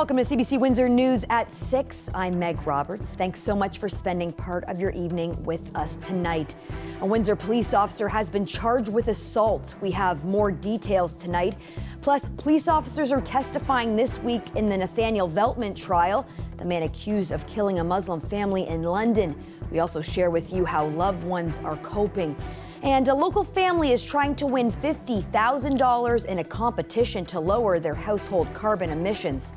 Welcome to CBC Windsor News at 6. I'm Meg Roberts. Thanks so much for spending part of your evening with us tonight. A Windsor police officer has been charged with assault. We have more details tonight. Plus, police officers are testifying this week in the Nathaniel Veltman trial, the man accused of killing a Muslim family in London. We also share with you how loved ones are coping. And a local family is trying to win $50,000 in a competition to lower their household carbon emissions.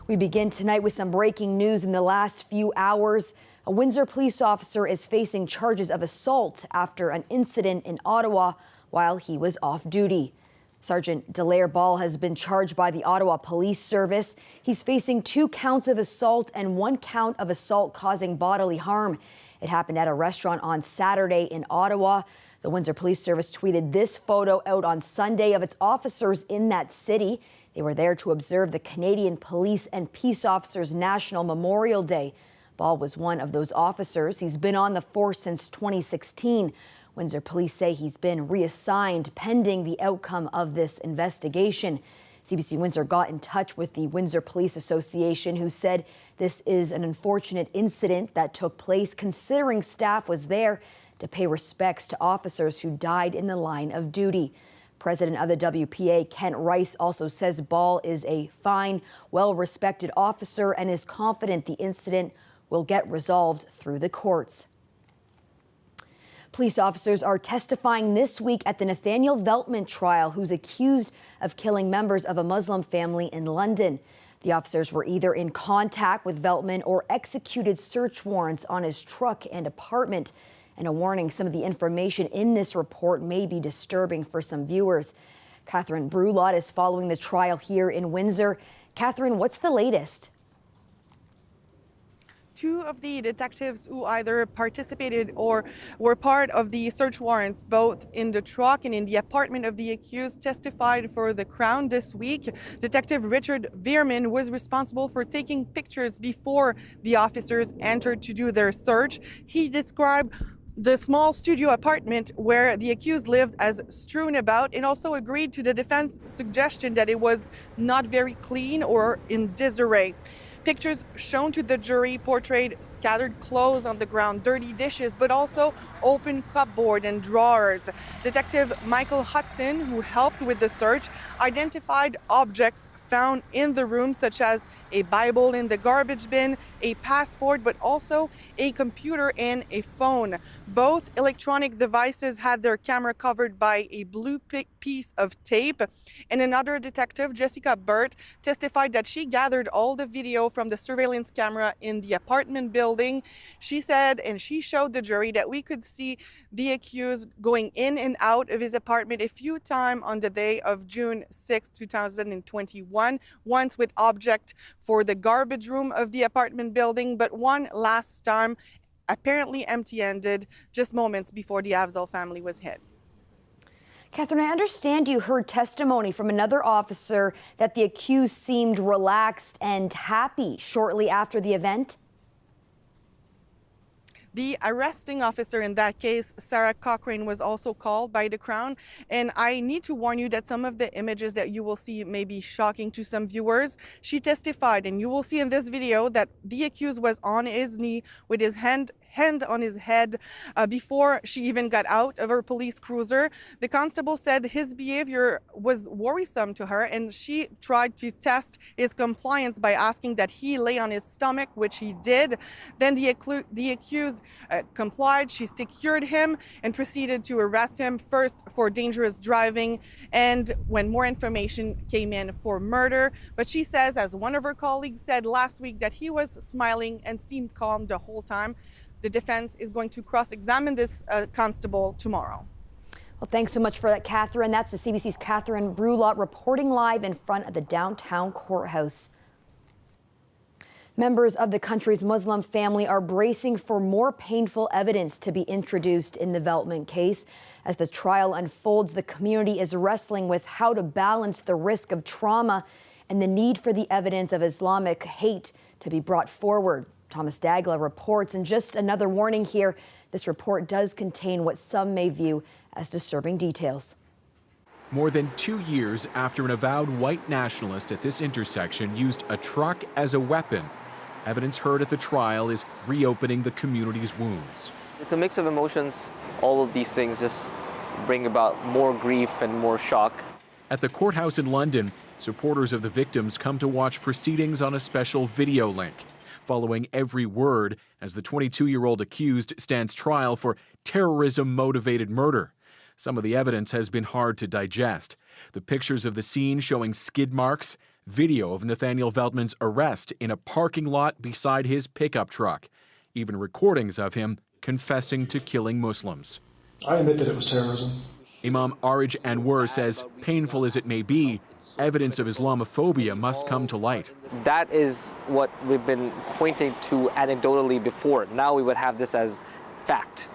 We begin tonight with some breaking news in the last few hours. A Windsor police officer is facing charges of assault after an incident in Ottawa while he was off duty. Sergeant Delaire Ball has been charged by the Ottawa Police Service. He's facing 2 counts of assault and 1 count of assault causing bodily harm. It happened at a restaurant on Saturday in Ottawa. The Windsor Police Service tweeted this photo out on Sunday of its officers in that city. They were there to observe the Canadian Police and Peace Officers National Memorial Day. Ball was one of those officers. He's been on the force since 2016. Windsor police say he's been reassigned pending the outcome of this investigation. CBC Windsor got in touch with the Windsor Police Association, who said this is an unfortunate incident that took place considering staff was there to pay respects to officers who died in the line of duty. President of the WPA, Kent Rice, also says Ball is a fine, well-respected officer and is confident the incident will get resolved through the courts. Police officers are testifying this week at the Nathaniel Veltman trial, who's accused of killing members of a Muslim family in London. The officers were either in contact with Veltman or executed search warrants on his truck and apartment. And a warning, some of the information in this report may be disturbing for some viewers. Catherine Brulot is following the trial here in Windsor. Catherine, what's the latest? 2 of the detectives who either participated or were part of the search warrants, both in the truck and in the apartment of the accused, testified for the Crown this week. Detective Richard Veerman was responsible for taking pictures before the officers entered to do their search. He described the small studio apartment where the accused lived as strewn about, and also agreed to the defense suggestion that it was not very clean or in disarray. Pictures shown to the jury portrayed scattered clothes on the ground, dirty dishes, but also open cupboard and drawers. Detective Michael Hudson, who helped with the search, identified objects found in the room, such as a Bible in the garbage bin, a passport, but also a computer and a phone. Both electronic devices had their camera covered by a blue piece of tape. And another detective, Jessica Burt, testified that she gathered all the video from the surveillance camera in the apartment building. She said, and she showed the jury, that we could see the accused going in and out of his apartment a few times on the day of June 6, 2021, once with object for the garbage room of the apartment building, but one last time apparently empty-handed just moments before the Afzal family was hit. Catherine, I understand you heard testimony from another officer that the accused seemed relaxed and happy shortly after the event. The arresting officer in that case, Sarah Cochrane, was also called by the Crown. And I need to warn you that some of the images that you will see may be shocking to some viewers. She testified, and you will see in this video, that the accused was on his knee with his hand on his head before she even got out of her police cruiser. The constable said his behavior was worrisome to her, and she tried to test his compliance by asking that he lay on his stomach, which he did. Then the accused complied. She secured him and proceeded to arrest him, first for dangerous driving, and when more information came in, for murder. But she says, as one of her colleagues said last week, that he was smiling and seemed calm the whole time. The defense is going to cross-examine this constable tomorrow. Well, thanks so much for that, Catherine. That's the CBC's Catherine Brulot reporting live in front of the downtown courthouse. Members of the country's Muslim family are bracing for more painful evidence to be introduced in the Veltman case. As the trial unfolds, the community is wrestling with how to balance the risk of trauma and the need for the evidence of Islamic hate to be brought forward. Thomas Dagla reports, and just another warning here, this report does contain what some may view as disturbing details. More than 2 years after an avowed white nationalist at this intersection used a truck as a weapon, evidence heard at the trial is reopening the community's wounds. It's a mix of emotions. All of these things just bring about more grief and more shock. At the courthouse in London, supporters of the victims come to watch proceedings on a special video link, following every word as the 22-year-old accused stands trial for terrorism-motivated murder. Some of the evidence has been hard to digest. The pictures of the scene showing skid marks, video of Nathaniel Veltman's arrest in a parking lot beside his pickup truck, even recordings of him confessing to killing Muslims. I admit that it was terrorism. Imam Arij Anwar says, painful as it may be, evidence of Islamophobia must come to light. That is what we've been pointing to anecdotally before. Now we would have this as fact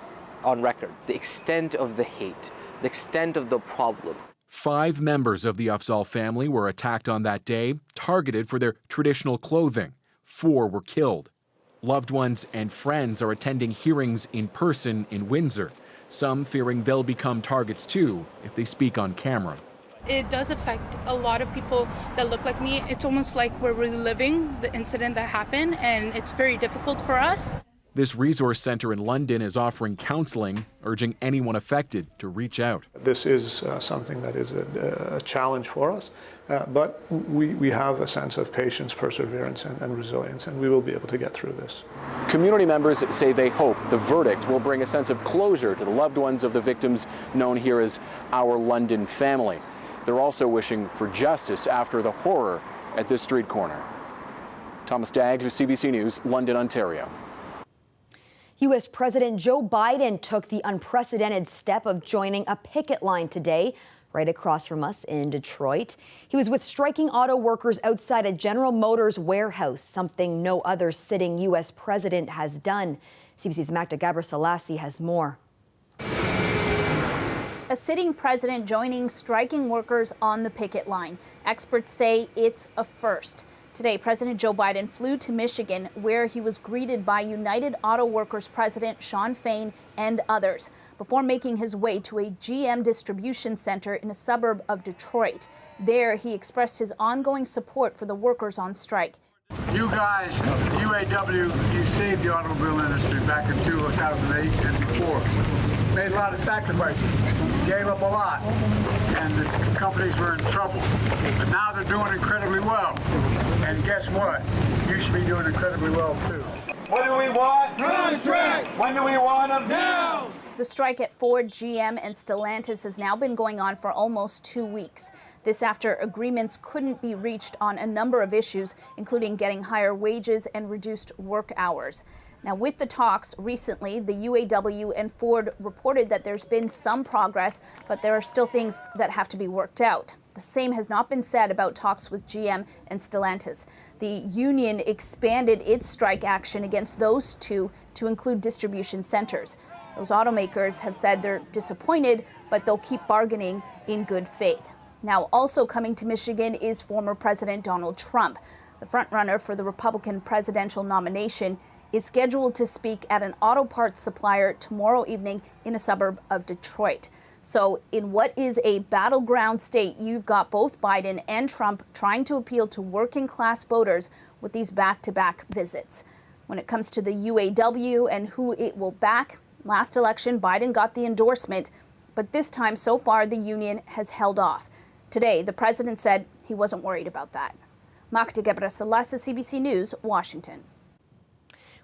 on record. The extent of the hate, the extent of the problem. 5 members of the Afzal family were attacked on that day, targeted for their traditional clothing. 4 were killed. Loved ones and friends are attending hearings in person in Windsor, some fearing they'll become targets too if they speak on camera. It does affect a lot of people that look like me. It's almost like we're reliving the incident that happened, and it's very difficult for us. This resource center in London is offering counseling, urging anyone affected to reach out. This is something that is a challenge for us, but we have a sense of patience, perseverance, and resilience, and we will be able to get through this. Community members say they hope the verdict will bring a sense of closure to the loved ones of the victims known here as Our London Family. They're also wishing for justice after the horror at this street corner. Thomas Daggs with CBC News, London, Ontario. U.S. President Joe Biden took the unprecedented step of joining a picket line today, right across from us in Detroit. He was with striking auto workers outside a General Motors warehouse, something no other sitting U.S. president has done. CBC's Magda Gabriselassie has more. A sitting president joining striking workers on the picket line. Experts say it's a first. Today, President Joe Biden flew to Michigan, where he was greeted by United Auto Workers President Shawn Fain and others, before making his way to a GM distribution center in a suburb of Detroit. There, he expressed his ongoing support for the workers on strike. You guys, the UAW, you saved the automobile industry back in 2008 and before. Made a lot of sacrifices, gave up a lot, and the companies were in trouble. But now they're doing incredibly well. And guess what? You should be doing incredibly well too. What do we want? Contract! When do we want them? Now! The strike at Ford, GM, and Stellantis has now been going on for almost 2 weeks. This after agreements couldn't be reached on a number of issues, including getting higher wages and reduced work hours. Now, with the talks recently, the UAW and Ford reported that there's been some progress, but there are still things that have to be worked out. The same has not been said about talks with GM and Stellantis. The union expanded its strike action against those two to include distribution centers. Those automakers have said they're disappointed, but they'll keep bargaining in good faith. Now, also coming to Michigan is former President Donald Trump. The frontrunner for the Republican presidential nomination is scheduled to speak at an auto parts supplier tomorrow evening in a suburb of Detroit. So in what is a battleground state, you've got both Biden and Trump trying to appeal to working class voters with these back-to-back visits. When it comes to the UAW and who it will back, last election Biden got the endorsement, but this time so far the union has held off. Today, the president said he wasn't worried about that. Magda Gabriselassie, CBC News, Washington.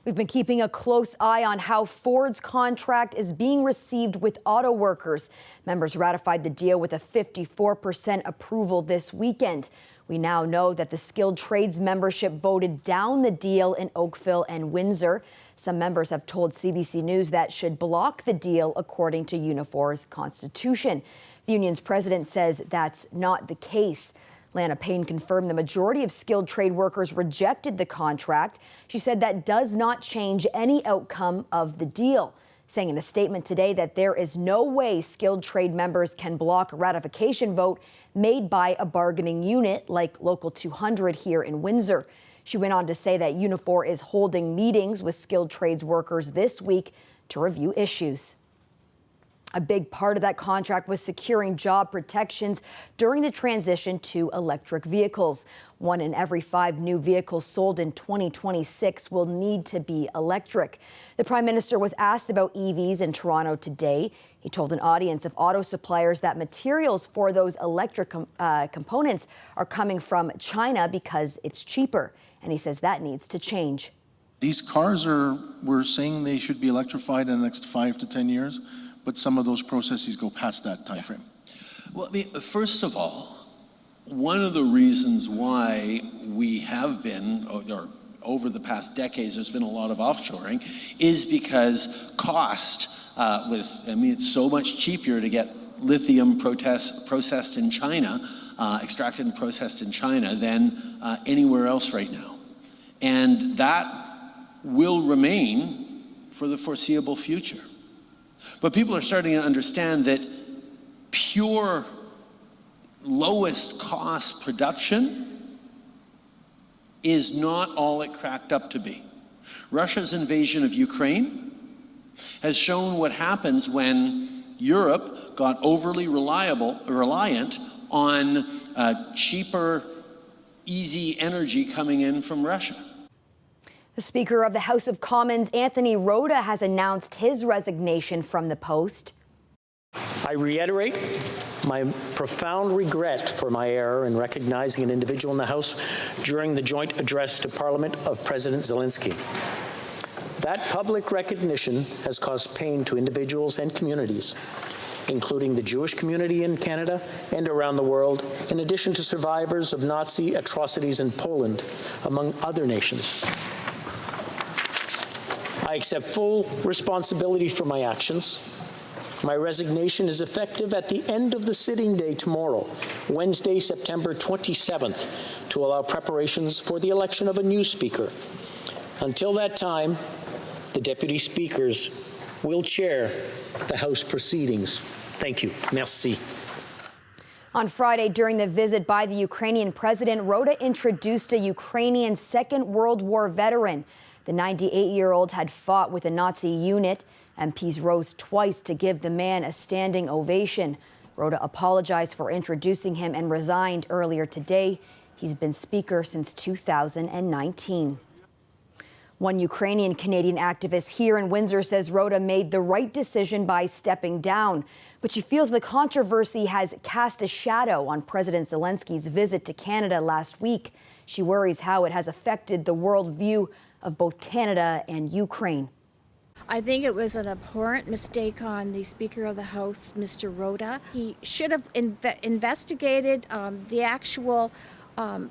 We've been keeping a close eye on how Ford's contract is being received with auto workers. Members ratified the deal with a 54% approval this weekend. We now know that the skilled trades membership voted down the deal in Oakville and Windsor. Some members have told CBC News that should block the deal according to Unifor's constitution. The union's president says that's not the case. Lana Payne confirmed the majority of skilled trade workers rejected the contract. She said that does not change any outcome of the deal, saying in a statement today that there is no way skilled trade members can block a ratification vote made by a bargaining unit like Local 200 here in Windsor. She went on to say that Unifor is holding meetings with skilled trades workers this week to review issues. A big part of that contract was securing job protections during the transition to electric vehicles. 1 in every 5 new vehicles sold in 2026 will need to be electric. The Prime Minister was asked about EVs in Toronto today. He told an audience of auto suppliers that materials for those electric components are coming from China because it's cheaper. And he says that needs to change. These cars we're saying they should be electrified in the next 5 to 10 years. But some of those processes go past that time frame. Well, I mean, first of all, one of the reasons why we have been, or over the past decades, there's been a lot of offshoring, is because cost it's so much cheaper to get lithium processed in China, extracted and processed in China than anywhere else right now. And that will remain for the foreseeable future. But people are starting to understand that pure lowest cost production is not all it cracked up to be. Russia's invasion of Ukraine has shown what happens when Europe got overly reliant on cheaper, easy energy coming in from Russia. The Speaker of the House of Commons, Anthony Rota, has announced his resignation from the post. I reiterate my profound regret for my error in recognizing an individual in the House during the joint address to Parliament of President Zelensky. That public recognition has caused pain to individuals and communities, including the Jewish community in Canada and around the world, in addition to survivors of Nazi atrocities in Poland, among other nations. I accept full responsibility for my actions. My resignation is effective at the end of the sitting day tomorrow, Wednesday, September 27th, to allow preparations for the election of a new speaker. Until that time, the deputy speakers will chair the House proceedings. Thank you. Merci. On Friday, during the visit by the Ukrainian president, Rota introduced a Ukrainian Second World War veteran. The 98-year-old had fought with a Nazi unit. MPs rose twice to give the man a standing ovation. Rota apologized for introducing him and resigned earlier today. He's been speaker since 2019. One Ukrainian Canadian activist here in Windsor says Rota made the right decision by stepping down, but she feels the controversy has cast a shadow on President Zelensky's visit to Canada last week. She worries how it has affected the worldview of both Canada and Ukraine. I think it was an abhorrent mistake on the Speaker of the House, Mr. Rota. He should have investigated the actual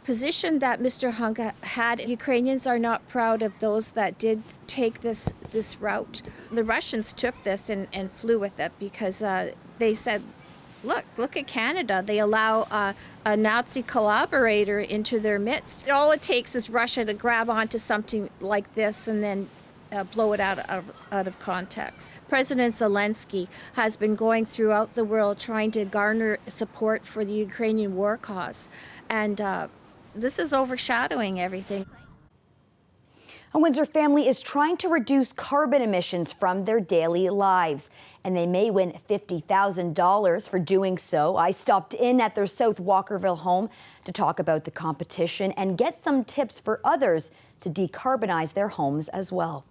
position that Mr. Hunka had. Ukrainians are not proud of those that did take this route. The Russians took this and flew with it because they said, look at Canada. They allow a Nazi collaborator into their midst. All it takes is Russia to grab onto something like this and then blow it out of context. President Zelensky has been going throughout the world trying to garner support for the Ukrainian war cause, and this is overshadowing everything. A Windsor family is trying to reduce carbon emissions from their daily lives, and they may win $50,000 for doing so. I stopped in at their South Walkerville home to talk about the competition and get some tips for others to decarbonize their homes as well.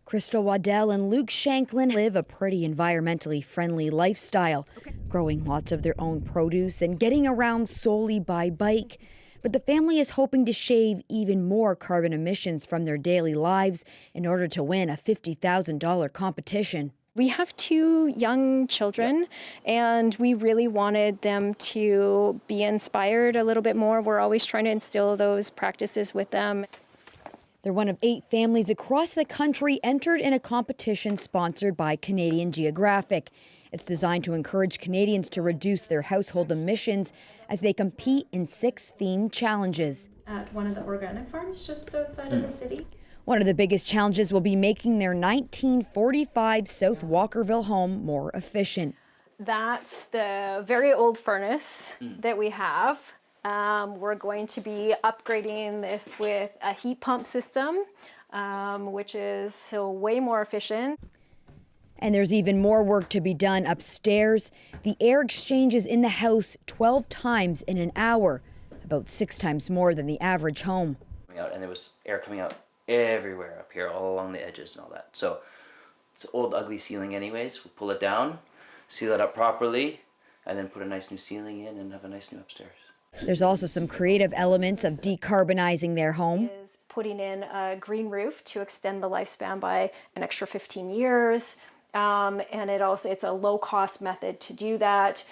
Crystal Waddell and Luke Shanklin live a pretty environmentally friendly lifestyle, growing lots of their own produce and getting around solely by bike. But the family is hoping to shave even more carbon emissions from their daily lives in order to win a $50,000 competition. We have 2 young children, and we really wanted them to be inspired a little bit more. We're always trying to instill those practices with them. They're one of 8 families across the country entered in a competition sponsored by Canadian Geographic. It's designed to encourage Canadians to reduce their household emissions as they compete in 6 themed challenges. At one of the organic farms just outside of the city. One of the biggest challenges will be making their 1945 South Walkerville home more efficient. That's the very old furnace that we have. We're going to be upgrading this with a heat pump system, which is way more efficient. And there's even more work to be done upstairs. The air exchanges in the house 12 times in an hour, about 6 times more than the average home. And there was air coming out everywhere up here, all along the edges and all that. So it's an old, ugly ceiling anyways. We'll pull it down, seal it up properly, and then put a nice new ceiling in and have a nice new upstairs. There's also some creative elements of decarbonizing their home. Putting in a green roof to extend the lifespan by an extra 15 years. And it's a low cost method to do that.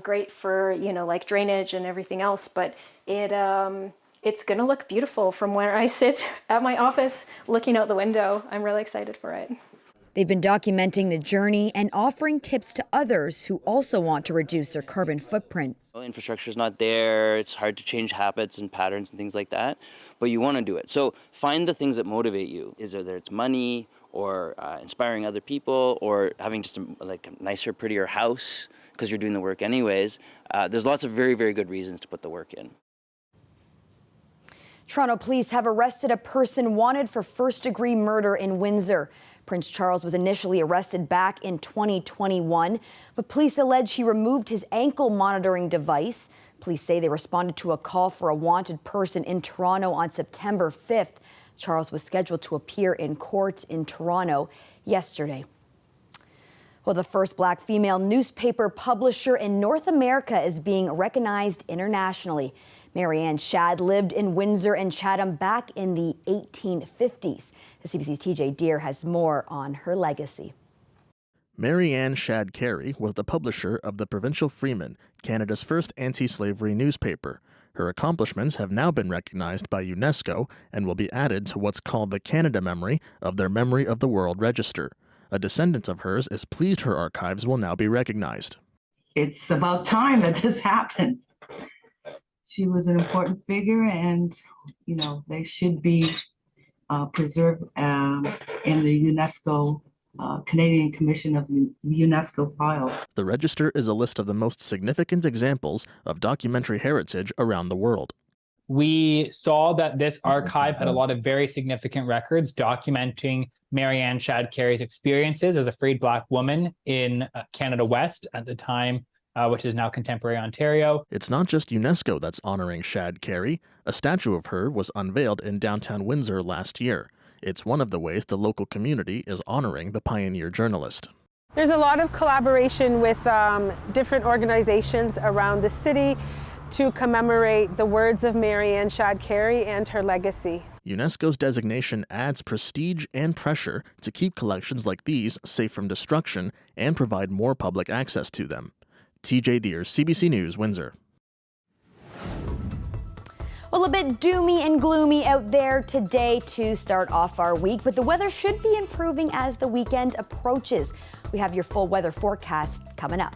Great for, like drainage and everything else, but it's going to look beautiful from where I sit at my office looking out the window. I'm really excited for it. They've been documenting the journey and offering tips to others who also want to reduce their carbon footprint. Infrastructure is not there. It's hard to change habits and patterns and things like that, but you want to do it. So find the things that motivate you. Whether it's money or inspiring other people or having just a nicer, prettier house because you're doing the work anyways. There's lots of very, very good reasons to put the work in. Toronto police have arrested a person wanted for first-degree murder in Windsor. Prince Charles was initially arrested back in 2021, but police allege he removed his ankle monitoring device. Police say they responded to a call for a wanted person in Toronto on September 5th. Charles was scheduled to appear in court in Toronto yesterday. Well, the first Black female newspaper publisher in North America is being recognized internationally. Marianne Shadd lived in Windsor and Chatham back in the 1850s. The CBC's TJ Deer has more on her legacy. Marianne Shadd Carey was the publisher of the Provincial Freeman, Canada's first anti-slavery newspaper. Her accomplishments have now been recognized by UNESCO and will be added to what's called the Canada Memory of their Memory of the World Register. A descendant of hers is pleased her archives will now be recognized. It's about time that this happened. She was an important figure, and they should be preserved in the UNESCO Canadian Commission of UNESCO files. The register is a list of the most significant examples of documentary heritage around the world. We saw that this archive had a lot of very significant records documenting Marianne Shadd Carey's experiences as a freed Black woman in Canada West at the time, which is now contemporary Ontario. It's not just UNESCO that's honoring Shadd Carey. A statue of her was unveiled in downtown Windsor last year. It's one of the ways the local community is honoring the pioneer journalist. There's a lot of collaboration with different organizations around the city to commemorate the words of Marianne Shadd Carey and her legacy. UNESCO's designation adds prestige and pressure to keep collections like these safe from destruction and provide more public access to them. TJ Deer, CBC News, Windsor. Well, a bit doomy and gloomy out there today to start off our week, but the weather should be improving as the weekend approaches. We have your full weather forecast coming up.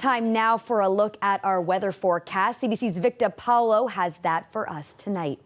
Time now for a look at our weather forecast. CBC's Victor Paulo has that for us tonight.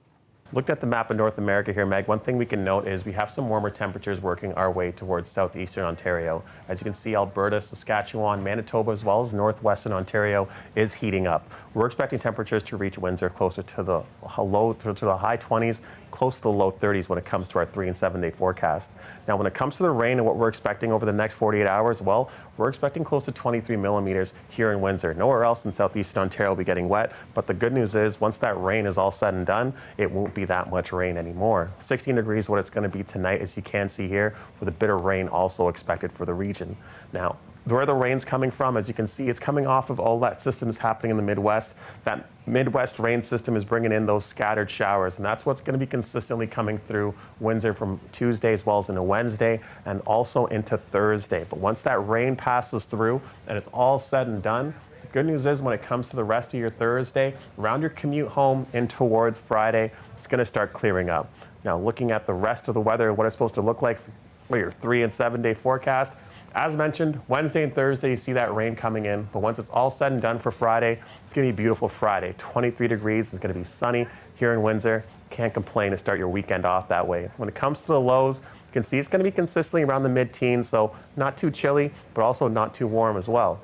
Looking at the map of North America here, Meg, one thing we can note is we have some warmer temperatures working our way towards southeastern Ontario. As you can see, Alberta, Saskatchewan, Manitoba, as well as northwestern Ontario is heating up. We're expecting temperatures to reach Windsor closer to the high 20s, close to the low 30s when it comes to our 3 and 7 day forecast. Now, when it comes to the rain and what we're expecting over the next 48 hours, well, we're expecting close to 23 millimeters here in Windsor. Nowhere else in southeastern Ontario will be getting wet, but the good news is once that rain is all said and done, it won't be that much rain anymore. 16 degrees is what it's going to be tonight, as you can see here, with a bit of rain also expected for the region. Now, where the rain's coming from, as you can see, it's coming off of all that systems happening in the Midwest. That Midwest rain system is bringing in those scattered showers, and that's what's going to be consistently coming through Windsor from Tuesday as well as into Wednesday and also into Thursday. But once that rain passes through and it's all said and done, the good news is when it comes to the rest of your Thursday, around your commute home in towards Friday, it's going to start clearing up. Now, looking at the rest of the weather, what it's supposed to look like for your 3 and 7 day forecast, as mentioned, Wednesday and Thursday, you see that rain coming in, but once it's all said and done for Friday, it's going to be a beautiful Friday. 23 degrees, it's going to be sunny here in Windsor. Can't complain to start your weekend off that way. When it comes to the lows, you can see it's going to be consistently around the mid-teens, so not too chilly, but also not too warm as well.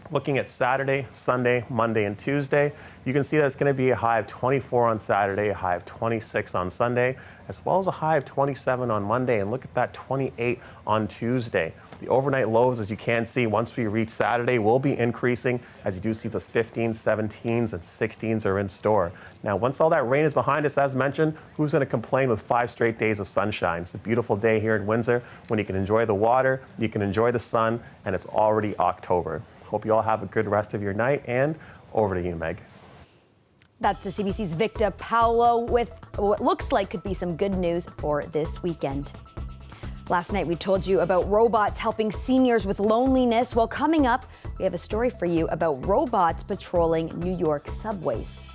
Looking at Saturday, Sunday, Monday, and Tuesday, you can see that it's going to be a high of 24 on Saturday, a high of 26 on Sunday, as well as a high of 27 on Monday, and look at that 28 on Tuesday. The overnight lows, as you can see, once we reach Saturday, will be increasing, as you do see those 15s, 17s, and 16s are in store. Now, once all that rain is behind us, as mentioned, who's going to complain with 5 straight days of sunshine? It's a beautiful day here in Windsor when you can enjoy the water, you can enjoy the sun, and it's already October. Hope you all have a good rest of your night, and over to you, Meg. That's the CBC's Victor Paulo with what looks like could be some good news for this weekend. Last night we told you about robots helping seniors with loneliness. Well, coming up, we have a story for you about robots patrolling New York subways.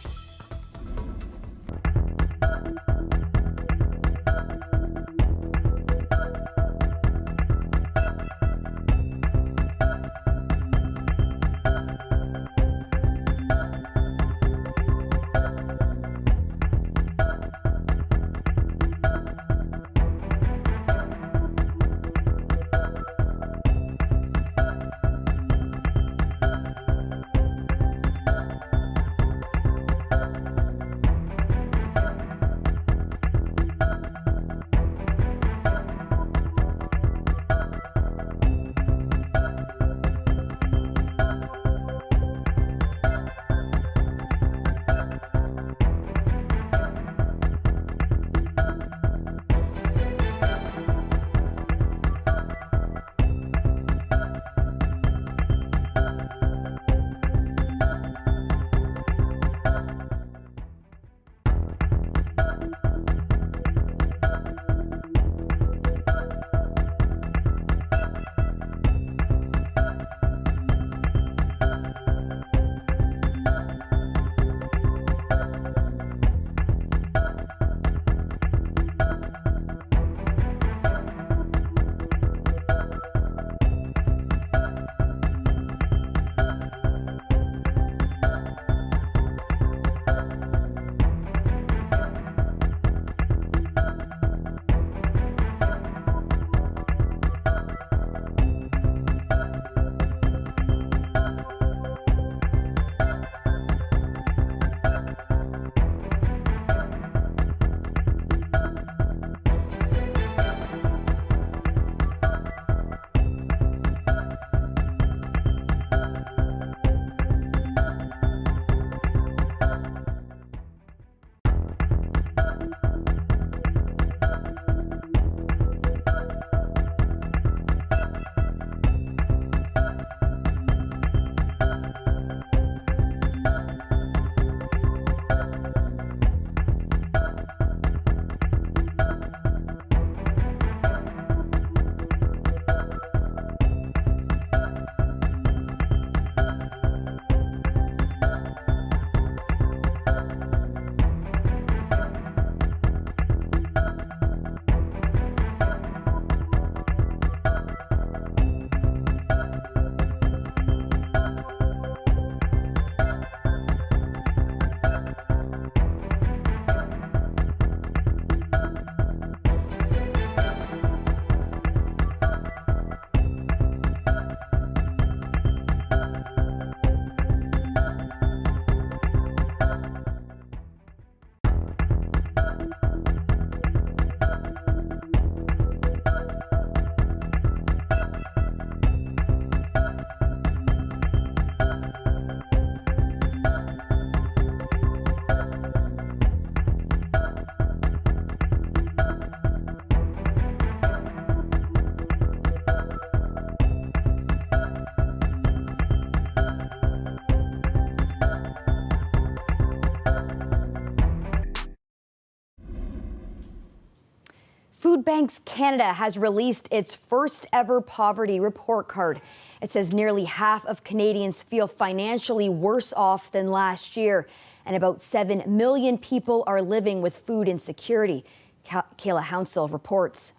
Food Banks Canada has released its first ever poverty report card. It says nearly half of Canadians feel financially worse off than last year, and about 7 million people are living with food insecurity. Kayla Hounsell reports.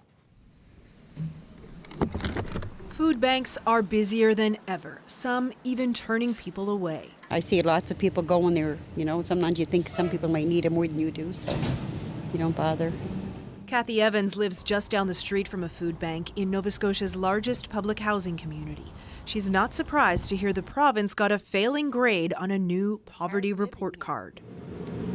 Food banks are busier than ever, some even turning people away. I see lots of people going there. You know, sometimes you think some people might need it more than you do, so you don't bother. Kathy Evans lives just down the street from a food bank in Nova Scotia's largest public housing community. She's not surprised to hear the province got a failing grade on a new poverty report card.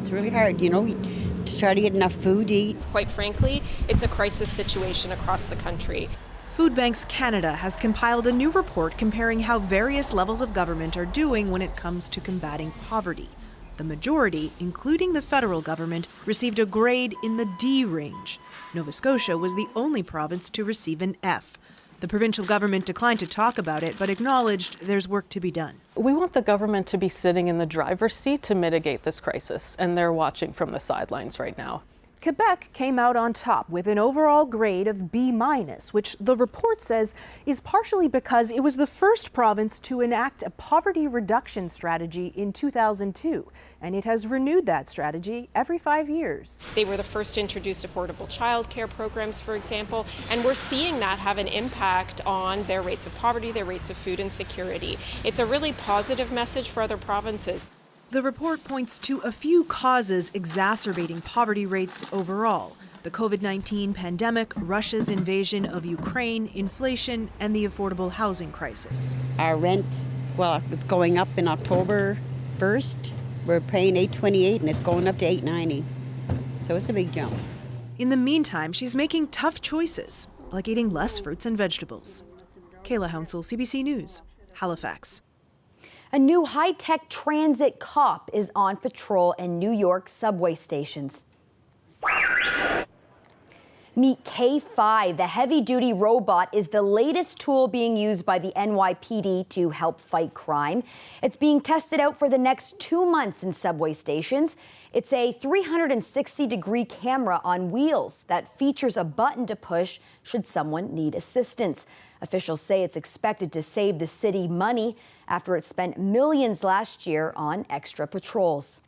It's really hard, you know, to try to get enough food to eat. Quite frankly, it's a crisis situation across the country. Food Banks Canada has compiled a new report comparing how various levels of government are doing when it comes to combating poverty. The majority, including the federal government, received a grade in the D range. Nova Scotia was the only province to receive an F. The provincial government declined to talk about it, but acknowledged there's work to be done. We want the government to be sitting in the driver's seat to mitigate this crisis, and they're watching from the sidelines right now. Quebec came out on top with an overall grade of B-, which the report says is partially because it was the first province to enact a poverty reduction strategy in 2002, and it has renewed that strategy every 5 years. They were the first to introduce affordable childcare programs, for example, and we're seeing that have an impact on their rates of poverty, their rates of food insecurity. It's a really positive message for other provinces. The report points to a few causes exacerbating poverty rates overall: the COVID-19 pandemic, Russia's invasion of Ukraine, inflation, and the affordable housing crisis. Our rent, well, it's going up in October 1st. We're paying $828 and it's going up to $890. So it's a big jump. In the meantime, she's making tough choices, like eating less fruits and vegetables. Kayla Hounsell, CBC News, Halifax. A new high-tech transit cop is on patrol in New York subway stations. Meet K5. The heavy-duty robot is the latest tool being used by the NYPD to help fight crime. It's being tested out for the next 2 months in subway stations. It's a 360-degree camera on wheels that features a button to push should someone need assistance. Officials say it's expected to save the city money after it spent millions last year on extra patrols.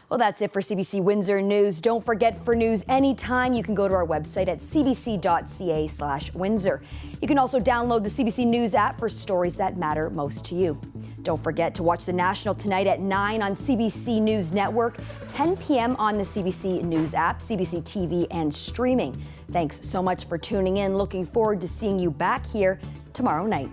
Well, that's it for CBC Windsor News. Don't forget, for news anytime, you can go to our website at cbc.ca/Windsor. You can also download the CBC News app for stories that matter most to you. Don't forget to watch The National tonight at 9 on CBC News Network, 10 p.m. on the CBC News app, CBC TV, and streaming. Thanks so much for tuning in. Looking forward to seeing you back here tomorrow night.